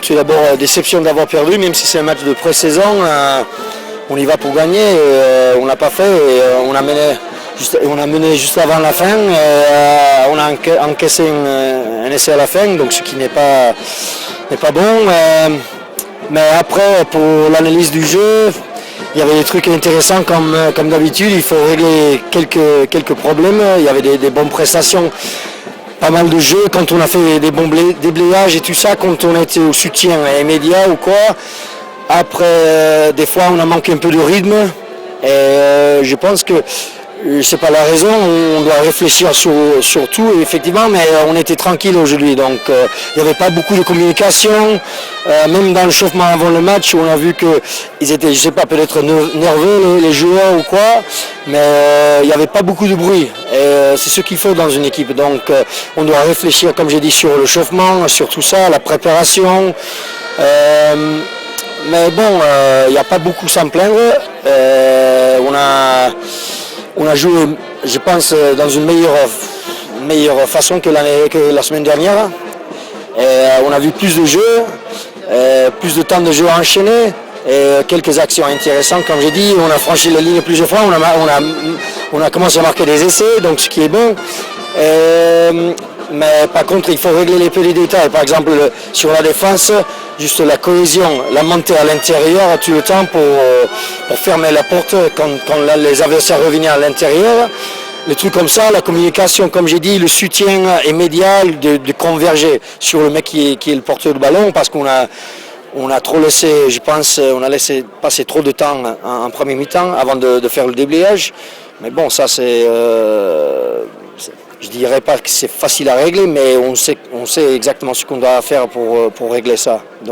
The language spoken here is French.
tout d'abord, déception d'avoir perdu, même si c'est un match de pré-saison. On y va pour gagner, on l'a pas fait. Et, on a mené juste avant la fin. On a encaissé un essai à la fin, donc ce qui n'est pas bon. Mais après, pour l'analyse du jeu, il y avait des trucs intéressants comme d'habitude. Il faut régler quelques problèmes. Il y avait des bonnes prestations. Pas mal de jeux quand on a fait des bons déblayages et tout ça, quand on était au soutien immédiat ou quoi. Après, des fois, on a manqué un peu de rythme. Et je pense que c'est pas la raison. On doit réfléchir sur tout, effectivement, mais on était tranquille aujourd'hui. Donc, il n'y avait pas beaucoup de communication. Même dans le chauffement avant le match, on a vu qu'ils étaient, je sais pas, peut-être nerveux, les joueurs ou quoi. Mais il n'y avait pas beaucoup de bruit. Et c'est ce qu'il faut dans une équipe. Donc, on doit réfléchir, comme j'ai dit, sur le chauffement, sur tout ça, la préparation. Mais bon, il n'y a pas beaucoup à s'en plaindre. On a joué, je pense, dans une meilleure façon que la semaine dernière. On a vu plus de jeux, plus de temps de jeu enchaîné et quelques actions intéressantes, comme j'ai dit. On a franchi la ligne plusieurs fois, on a commencé à marquer des essais, donc ce qui est bon. Mais par contre, il faut régler les petits détails. Par exemple, sur la défense, juste la cohésion, la montée à l'intérieur tout le temps pour fermer la porte quand les adversaires revenaient à l'intérieur. Les trucs comme ça, la communication, comme j'ai dit, le soutien immédiat de converger sur le mec qui est le porteur du ballon, parce qu'on a trop laissé, je pense, on a laissé passer trop de temps en premier mi-temps avant de faire le déblayage. Mais bon, ça c'est... je dirais pas que c'est facile à régler, mais on sait exactement ce qu'on doit faire pour régler ça.